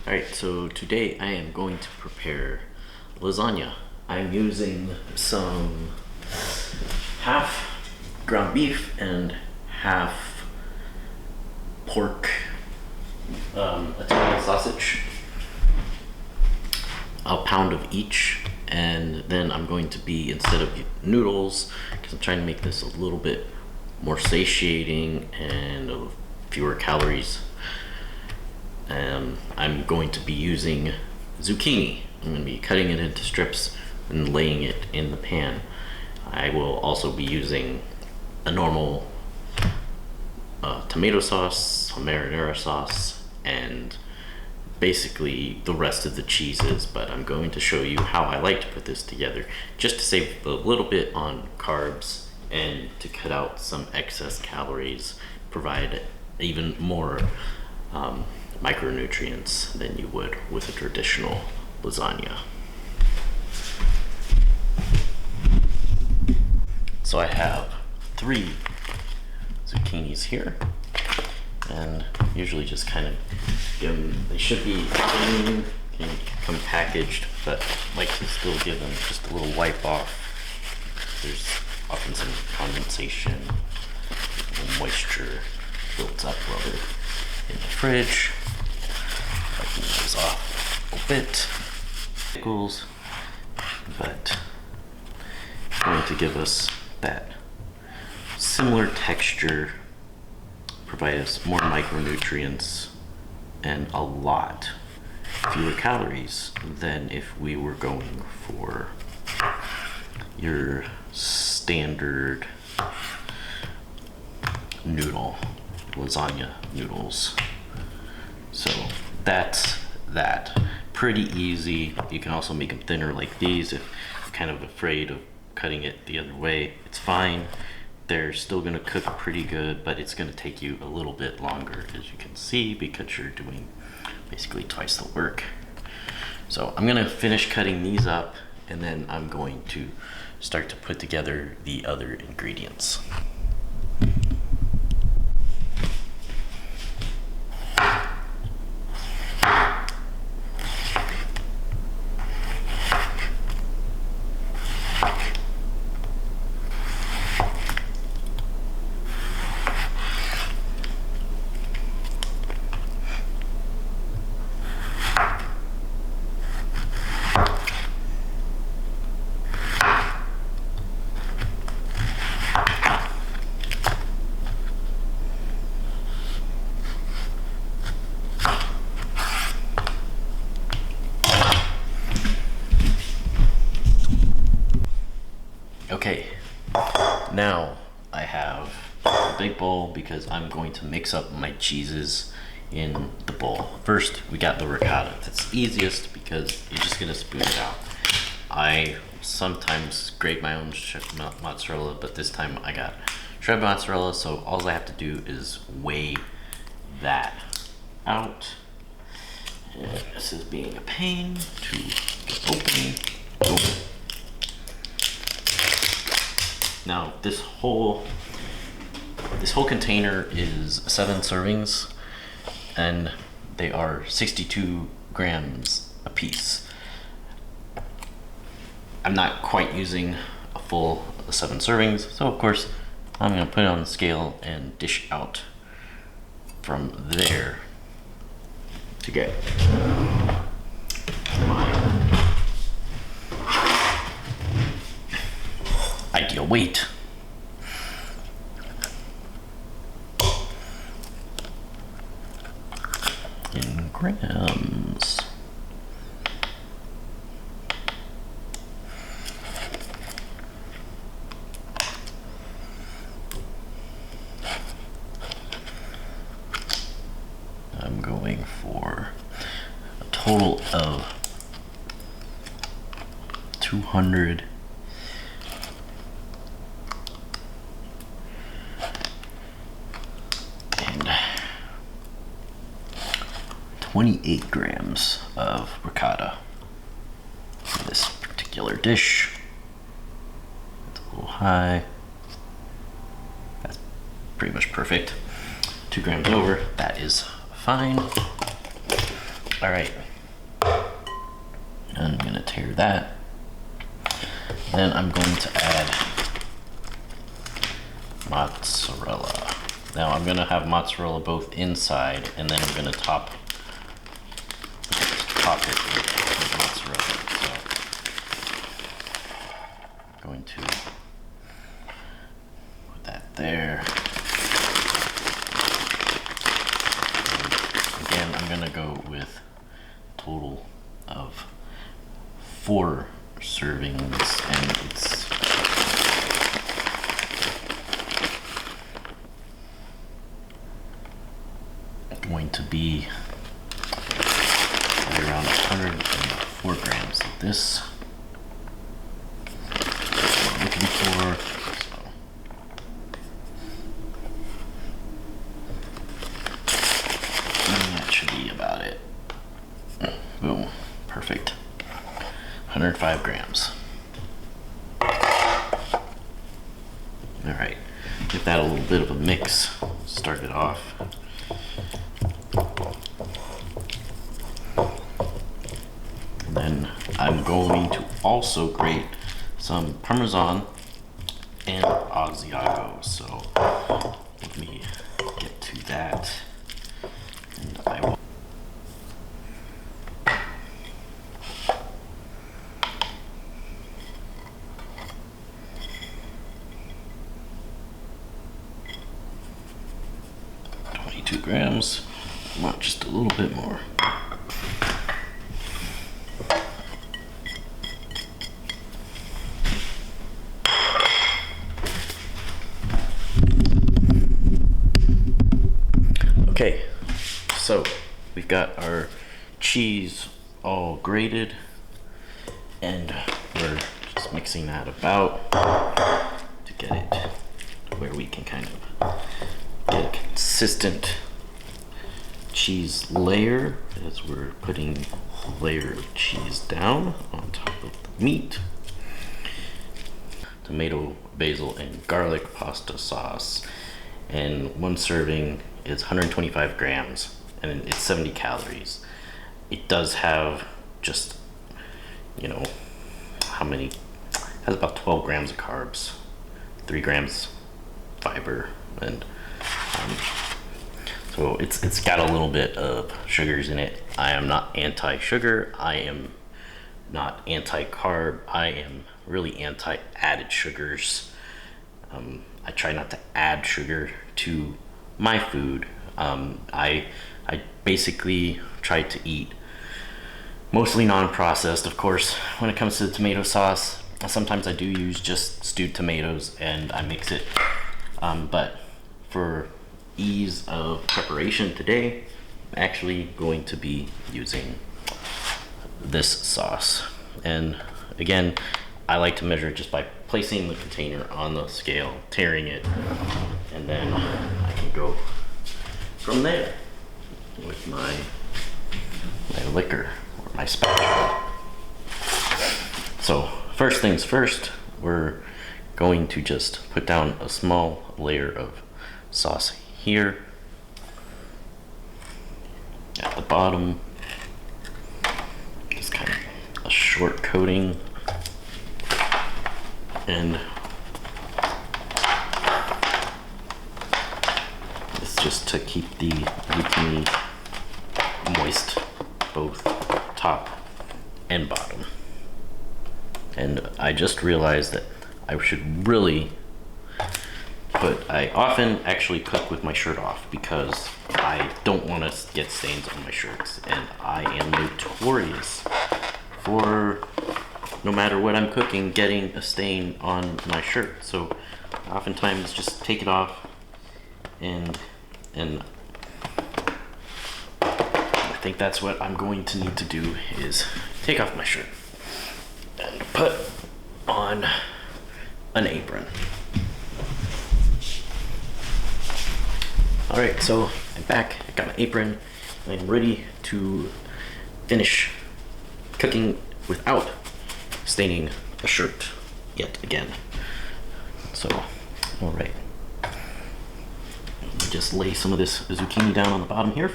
Alright, so today I am going to prepare lasagna. I'm using some half ground beef and half pork Italian sausage. A pound of each, and then I'm going to be, instead of noodles, because I'm trying to make this a little bit more satiating and fewer calories, I'm going to be using zucchini. I'm going to be cutting it into strips and laying it in the pan. I will also be using a normal tomato sauce, a marinara sauce, and basically the rest of the cheeses, but I'm going to show you how I like to put this together, just to save a little bit on carbs and to cut out some excess calories, provide even more micronutrients than you would with a traditional lasagna. So I have 3 zucchinis here, and usually just kind of give them, they should be clean and come packaged, but I like to still give them just a little wipe off. There's often some condensation and moisture built up while they're in the fridge. Wiping those off a bit. Pickles, but it's going to give us that similar texture, provide us more micronutrients, and a lot fewer calories than if we were going for your standard noodle, lasagna noodles. So that's that. Pretty easy. You can also make them thinner like these if you're kind of afraid of cutting it the other way. It's fine. They're still gonna cook pretty good, but it's gonna take you a little bit longer, as you can see, because you're doing basically twice the work. So I'm gonna finish cutting these up, and then I'm going to start to put together the other ingredients. Okay, now I have a big bowl because I'm going to mix up my cheeses in the bowl. First, we got the ricotta. That's easiest because you're just gonna spoon it out. I sometimes grate my own mozzarella, but this time I got shredded mozzarella, so all I have to do is weigh that out. And this is being a pain to get open. Now this whole container is 7 servings, and they are 62 grams a piece. I'm not quite using a full 7 servings, so of course I'm going to put it on the scale and dish out from there to get my ideal weight. In grams. I'm going for a total of 200 and 28 grams of ricotta for this particular dish. It's a little high. That's pretty much perfect. 2 grams over, that is fine. All right, and I'm gonna tear that. Then I'm going to add mozzarella. Now I'm gonna have mozzarella both inside, and then I'm gonna top it with mozzarella. So I'm going to put that there. And again, I'm gonna go with a total of 4 servings, and it's going to be right around 104 grams of this. That's what I'm looking for. So, and that should be about it. Boom, perfect. 105 grams. All right, give that a little bit of a mix. Start it off. And then I'm going to also grate some Parmesan and Asiago. So let me get to that. And I will. Grams. I want just a little bit more. Okay, so we've got our cheese all grated, and we're just mixing that about to get it where we can kind of get a consistent cheese layer as we're putting a layer of cheese down on top of the meat. Tomato, basil, and garlic pasta sauce, and 1 serving is 125 grams and it's 70 calories. It does have just, you know, how many? It has about 12 grams of carbs, 3 grams fiber, and so it's got a little bit of sugars in it. I am not anti-sugar. I am not anti-carb. I am really anti-added sugars. I try not to add sugar to my food. I basically try to eat mostly non-processed. Of course, when it comes to the tomato sauce, sometimes I do use just stewed tomatoes and I mix it. But for ease of preparation today, I'm actually going to be using this sauce. And again, I like to measure it just by placing the container on the scale, tearing it, and then I can go from there with my liquor or my spatula. So first things first, we're going to just put down a small layer of sauce here at the bottom, just kind of a short coating, and it's just to keep the zucchini moist, both top and bottom. And I just realized that I should really I often actually cook with my shirt off because I don't want to get stains on my shirts, and I am notorious for, no matter what I'm cooking, getting a stain on my shirt. So oftentimes just take it off, and I think that's what I'm going to need to do, is take off my shirt and put on an apron. All right, so I'm back. I got my apron, and I'm ready to finish cooking without staining a shirt yet again. So, all right. Just lay some of this zucchini down on the bottom here.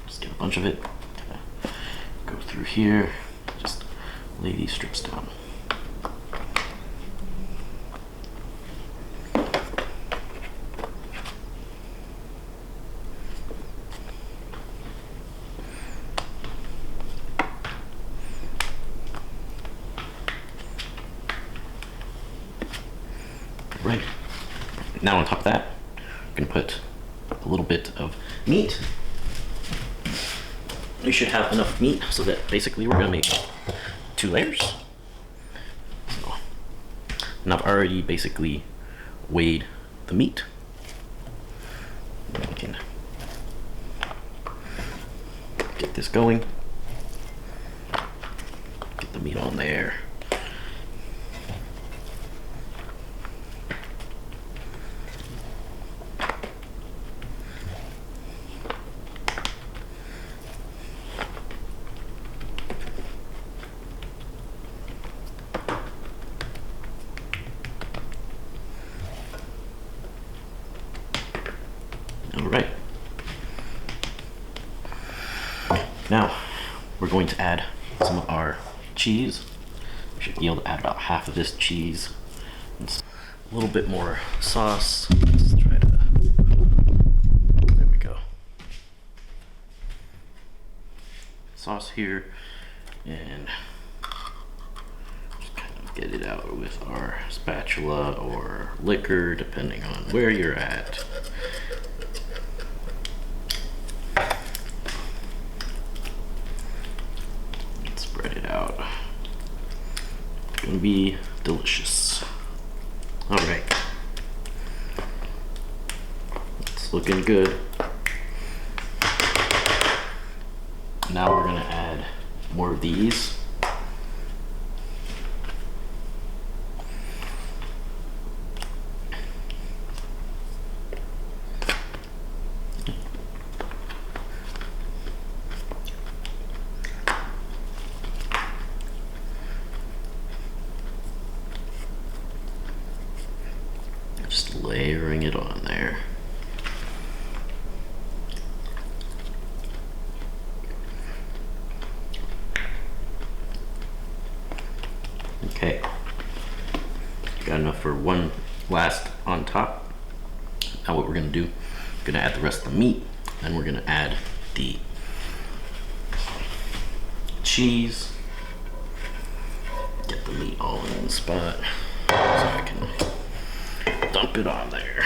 Just get a bunch of it. Go through here, just lay these strips down. Right, now on top of that, I'm gonna put a little bit of meat. We should have enough meat so that basically we're gonna make 2 layers. So, and I've already basically weighed the meat. We can get this going. Get the meat on there. Alright, now we're going to add some of our cheese. We should be able to add about half of this cheese. It's a little bit more sauce. Let's try to, there we go. Sauce here, and just kind of get it out with our spatula or liquor, depending on where you're at. Spread it out. It's gonna be delicious. All right, it's looking good. Now we're gonna add more of these. Just layering it on there. Okay, got enough for one last on top. Now what we're gonna do, we're gonna add the rest of the meat, and we're gonna add the cheese. Get the meat all in one spot so I can dump it on there.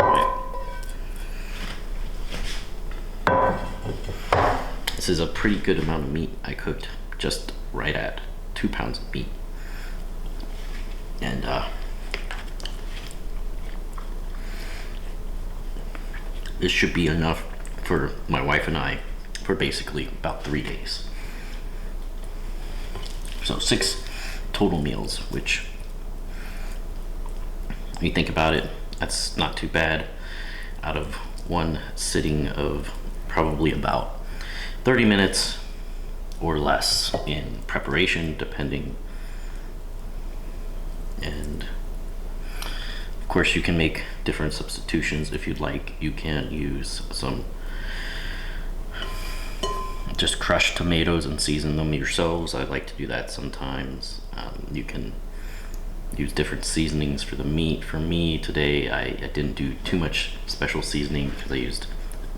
Right. This is a pretty good amount of meat. I cooked just right at 2 pounds of meat. And this should be enough for my wife and I for basically about 3 days. So 6 total meals, which when you think about it, that's not too bad out of one sitting of probably about 30 minutes or less in preparation, depending. And of course you can make different substitutions if you'd like. You can use some just crushed tomatoes and season them yourselves. I like to do that sometimes. You can use different seasonings for the meat. For me today, I didn't do too much special seasoning because I used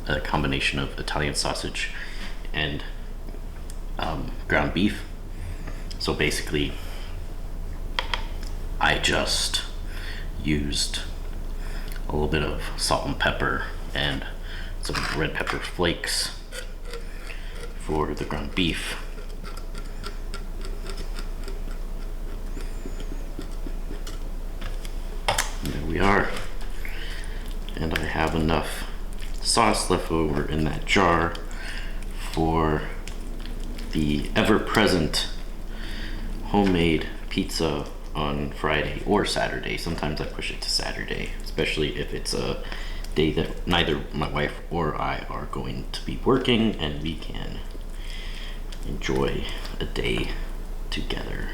a combination of Italian sausage and ground beef. So basically I just used a little bit of salt and pepper and some red pepper flakes for the ground beef. And there we are. And I have enough sauce left over in that jar for the ever-present homemade pizza on Friday or Saturday. Sometimes I push it to Saturday, especially if it's a day that neither my wife or I are going to be working and we can enjoy a day together,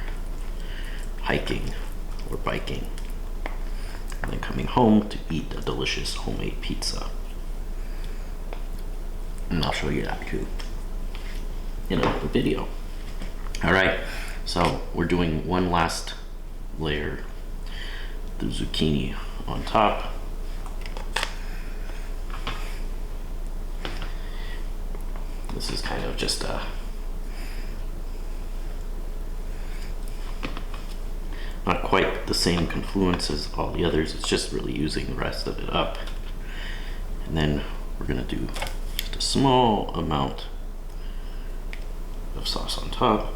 hiking or biking, and then coming home to eat a delicious homemade pizza. And I'll show you that too in another video. All right, so we're doing one last layer, the zucchini on top. This is kind of just not quite the same confluence as all the others. It's just really using the rest of it up. And then we're gonna do just a small amount of sauce on top,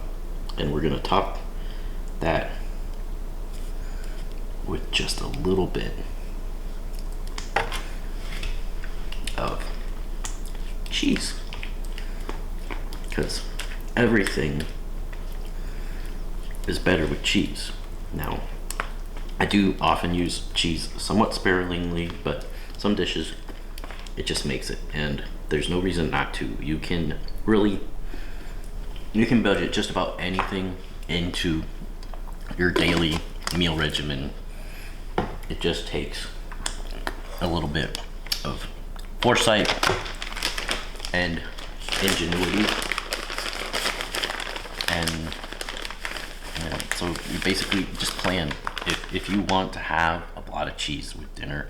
and we're gonna top that with just a little bit of cheese, because everything is better with cheese. Now, I do often use cheese somewhat sparingly, but some dishes, it just makes it, and there's no reason not to. You can budget just about anything into your daily meal regimen. It just takes a little bit of foresight and ingenuity, and so you basically just plan. If you want to have a lot of cheese with dinner,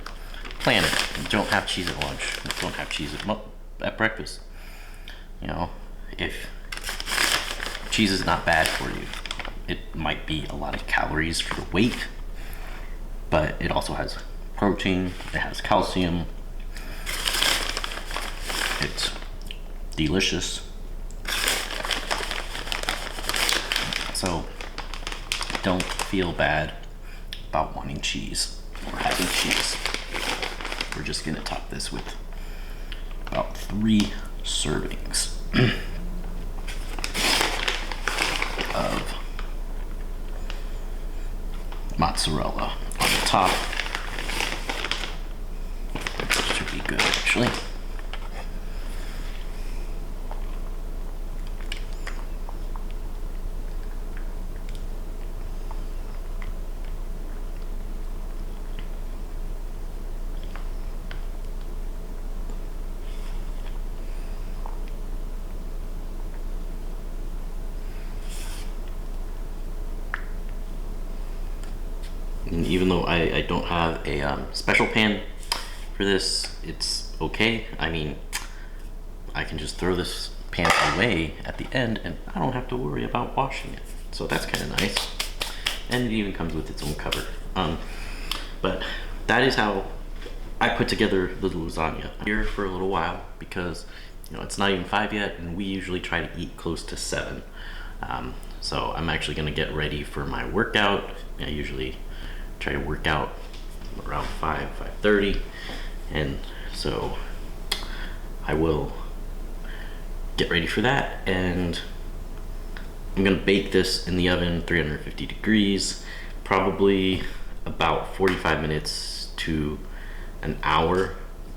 plan it. Don't have cheese at lunch. Don't have cheese at breakfast. You know, if cheese is not bad for you, it might be a lot of calories for weight, but it also has protein, it has calcium, it's delicious. So don't feel bad about wanting cheese or having cheese. We're just gonna top this with about 3 servings of mozzarella on the top. This should be good, actually. And even though I don't have a special pan for this, it's okay. I mean, I can just throw this pan away at the end and I don't have to worry about washing it. So that's kind of nice. And it even comes with its own cover. But that is how I put together the lasagna. I'm here for a little while because, you know, it's not even 5 yet, and we usually try to eat close to 7. So I'm actually gonna get ready for my workout. I usually try to work out around 5:30, and so I will get ready for that, and I'm gonna bake this in the oven 350 degrees, probably about 45 minutes to an hour